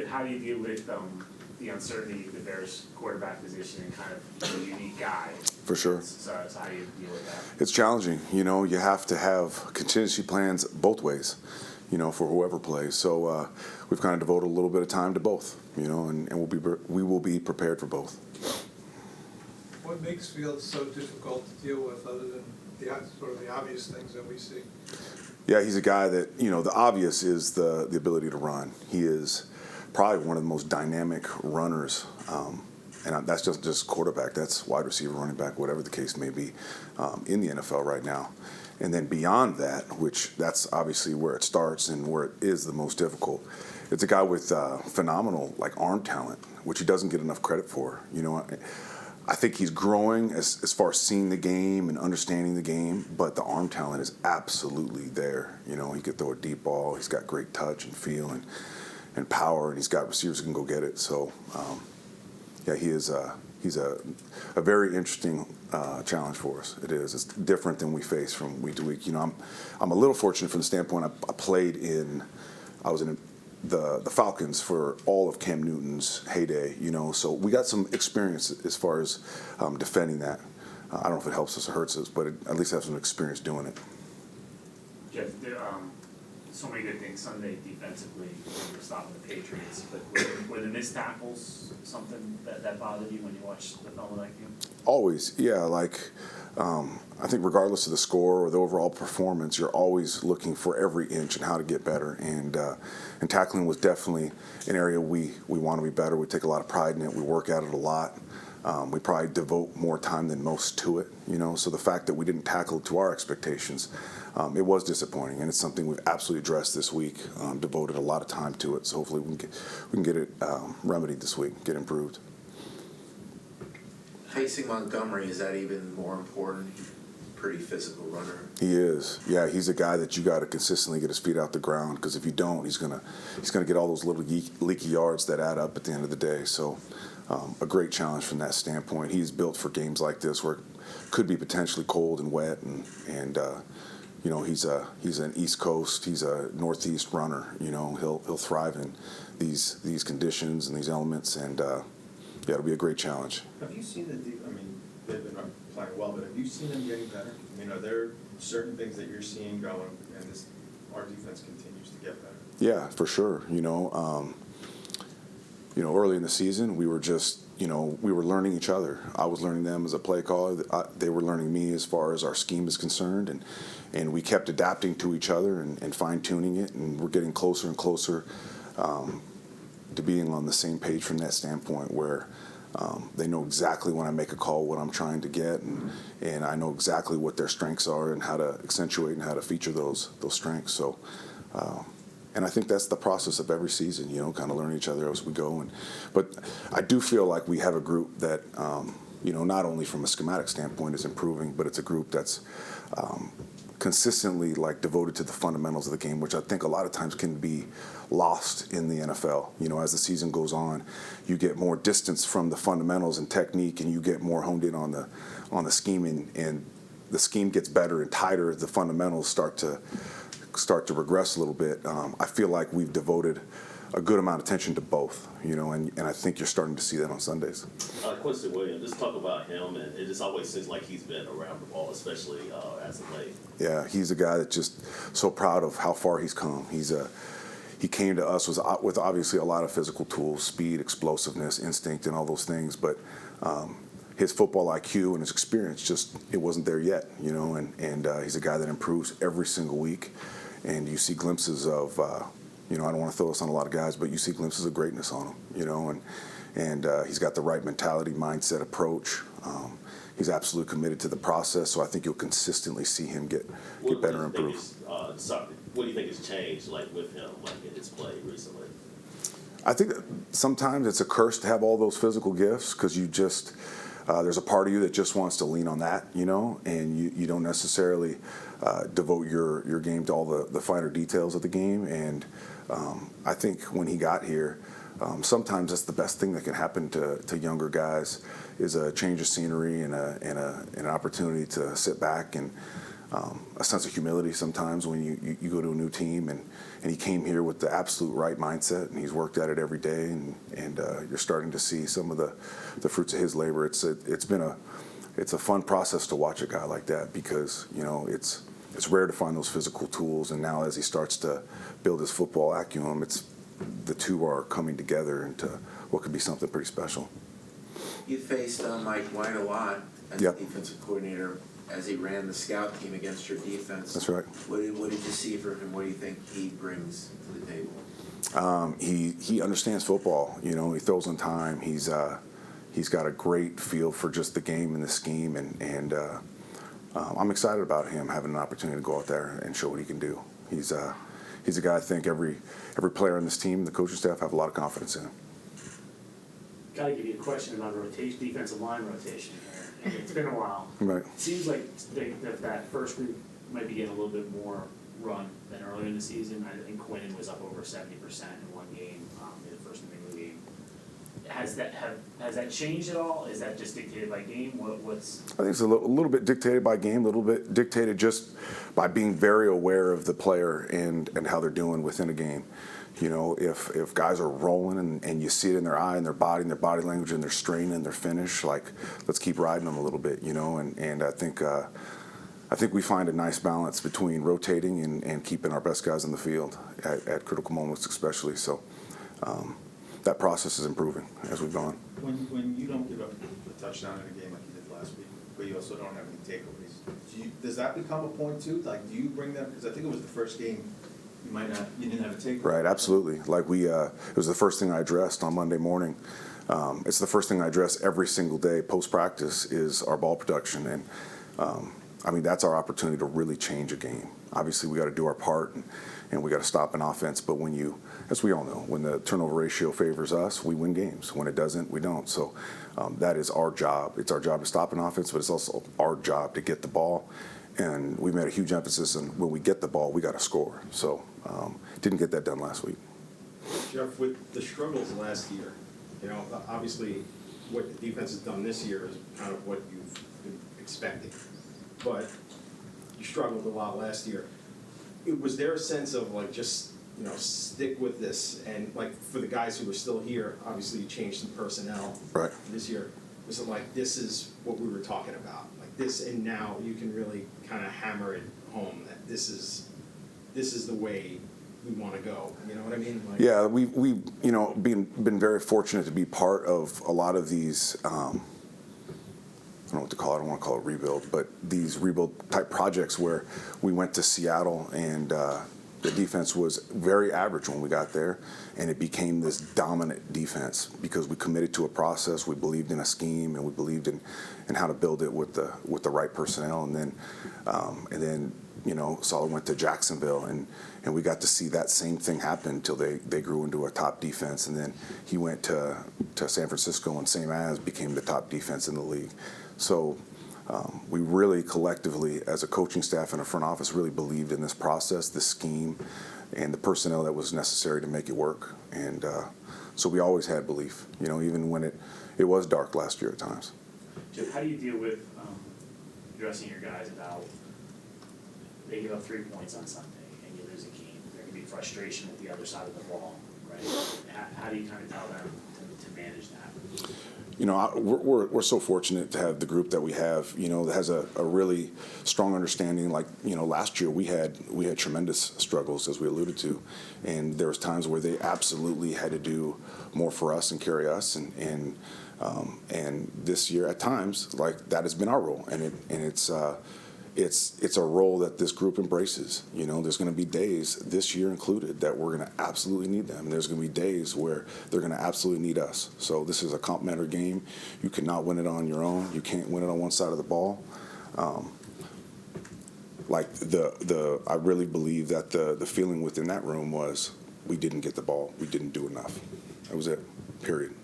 How do you deal with the uncertainty of the Bears quarterback position and kind of a unique guy? For sure. So how do you deal with that? It's challenging. You know, you have to have contingency plans both ways, you know, for whoever plays. So we've kind of devoted a little bit of time to both, you know, and we will be prepared for both. What makes Fields so difficult to deal with other than the obvious things that we see? Yeah, he's a guy that, you know, the obvious is the ability to run. He is probably one of the most dynamic runners, and that's just quarterback. That's wide receiver, running back, whatever the case may be, in the NFL right now. And then beyond that, which that's obviously where it starts and where it is the most difficult, it's a guy with phenomenal arm talent, which he doesn't get enough credit for. You know, I think he's growing as far as seeing the game and understanding the game, but the arm talent is absolutely there. You know, he could throw a deep ball. He's got great touch and feel and power, and he's got receivers who can go get it. So, yeah, he's a very interesting challenge for us. It is. It's different than we face from week to week. You know, I'm a little fortunate from the standpoint I was in the Falcons for all of Cam Newton's heyday, you know, so we got some experience as far as defending that. I don't know if it helps us or hurts us, but at least have some experience doing it. Jeff, there so many good things Sunday defensively when you're stopping the Patriots, but were the missed tackles something that bothered you when you watched the film like you? Always, yeah. I think regardless of the score or the overall performance, you're always looking for every inch and how to get better. And tackling was definitely an area we want to be better. We take a lot of pride in it. We work at it a lot. We probably devote more time than most to it, you know. So the fact that we didn't tackle to our expectations, it was disappointing, and it's something we've absolutely addressed this week. Devoted a lot of time to it. So hopefully we can get it remedied this week, get improved. Facing Montgomery, is that even more important? Pretty physical runner. He is. Yeah, he's a guy that you got to consistently get his feet out the ground, because if you don't, he's gonna get all those little leaky yards that add up at the end of the day. So a great challenge from that standpoint. He's built for games like this where it could be potentially cold and wet, and you know, he's an East Coast, he's a Northeast runner. You know, he'll thrive in these conditions and these elements, and yeah, it'll be a great challenge. Have you seen I mean, they've been playing well, but have you seen them getting better? I mean, are there certain things that you're seeing going, and our defense continues to get better? Yeah, for sure. You know, early in the season, we were just, we were learning each other. I was learning them as a play caller. They were learning me as far as our scheme is concerned, and we kept adapting to each other and fine-tuning it, and we're getting closer and closer to being on the same page from that standpoint, where they know exactly when I make a call what I'm trying to get, and I know exactly what their strengths are and how to accentuate and how to feature those strengths. So, and I think that's the process of every season, kind of learning each other as we go. But I do feel like we have a group that, not only from a schematic standpoint is improving, but it's a group that's consistently devoted to the fundamentals of the game, which I think a lot of times can be lost in the NFL. As the season goes on, you get more distance from the fundamentals and technique, and you get more honed in on the scheming, and the scheme gets better and tighter. The fundamentals start to regress a little bit. I feel like we've devoted a good amount of attention to both, and I think you're starting to see that on Sundays. Quincy Williams, just talk about him, and it just always seems like he's been around the ball, especially as of late. Yeah, he's a guy that's just so proud of how far he's come. He came to us with obviously a lot of physical tools, speed, explosiveness, instinct, and all those things, but his football IQ and his experience it wasn't there yet, and he's a guy that improves every single week, and you see glimpses of I don't want to throw this on a lot of guys, but you see glimpses of greatness on him, and he's got the right mentality, mindset, approach. He's absolutely committed to the process, so I think you'll consistently see him get better and improve. What do you think has changed, with him, in his play recently? I think that sometimes it's a curse to have all those physical gifts, because there's a part of you that just wants to lean on that, and you don't necessarily devote your game to all the finer details of the game. And I think when he got here, sometimes that's the best thing that can happen to younger guys, is a change of scenery and an opportunity to sit back and a sense of humility sometimes when you go to a new team, and he came here with the absolute right mindset, and he's worked at it every day, and you're starting to see some of the fruits of his labor. It's a fun process to watch a guy like that, because it's rare to find those physical tools, and now as he starts to build his football acumen, the two are coming together into what could be something pretty special. You faced Mike White a lot as Yep. defensive coordinator as he ran the scout team against your defense. That's right. What did you see from him? What do you think he brings to the table? He understands football. He throws on time. He's got a great feel for just the game and the scheme, and I'm excited about him having an opportunity to go out there and show what he can do. He's a guy I think every player on this team, the coaching staff, have a lot of confidence in him. Gotta give you a question about rotation, defensive line rotation here. It's been a while. Right. It seems like that first group might be getting a little bit more run than earlier in the season. I think Quinnen was up over 70% in one game, in the first New England game. Has that changed at all? Is that just dictated by game? What's I think it's a little bit dictated by game, a little bit dictated just by being very aware of the player and how they're doing within a game. If guys are rolling and you see it in their eye and their body language and their strain and their finish, like, let's keep riding them a little bit, and I think we find a nice balance between rotating and keeping our best guys in the field at critical moments especially. So that process is improving as we've gone. When you don't give up a touchdown in a game like you did last week, but you also don't have any takeaways, does that become a point too? Like, do you bring that, because I think it was the first game you didn't have a takeaway. Right, absolutely. Like it was the first thing I addressed on Monday morning. It's the first thing I address every single day post-practice is our ball production. And that's our opportunity to really change a game. Obviously, we got to do our part, and we got to stop an offense. But as we all know, when the turnover ratio favors us, we win games. When it doesn't, we don't. So that is our job. It's our job to stop an offense, but it's also our job to get the ball. And we made a huge emphasis on when we get the ball, we got to score. So didn't get that done last week. Jeff, with the struggles last year, obviously what the defense has done this year is kind of what you've been expecting. But you struggled a lot last year. Was there a sense of just stick with this, and for the guys who are still here, obviously you changed some personnel Right. this year. Was it this is what we were talking about, this, and now you can really kind of hammer it home that this is the way we want to go. You know what I mean? Yeah, we've been very fortunate to be part of a lot of these. I don't know what to call it. I don't want to call it rebuild, but these rebuild type projects where we went to Seattle and the defense was very average when we got there, and it became this dominant defense because we committed to a process, we believed in a scheme, and we believed in how to build it with the right personnel. And then Solid went to Jacksonville, and we got to see that same thing happen until they grew into a top defense. And then he went to San Francisco, and same as became the top defense in the league. So we really collectively, as a coaching staff and a front office, really believed in this process, this scheme, and the personnel that was necessary to make it work. And so we always had belief, even when it was dark last year at times. Jeff, how do you deal with addressing your guys about they give up 3 points on Sunday and you lose a game? There can be frustration at the other side of the ball, right? How do you kind of tell them to manage that? We're so fortunate to have the group that we have, that has a really strong understanding. Like, last year we had tremendous struggles, as we alluded to, and there was times where they absolutely had to do more for us and carry us, and this year at times, that has been our role, and it's a role that this group embraces. There's going to be days, this year included, that we're going to absolutely need them. And there's going to be days where they're going to absolutely need us. So this is a complementary game. You cannot win it on your own. You can't win it on one side of the ball. I really believe that the feeling within that room was we didn't get the ball. We didn't do enough. That was it, period.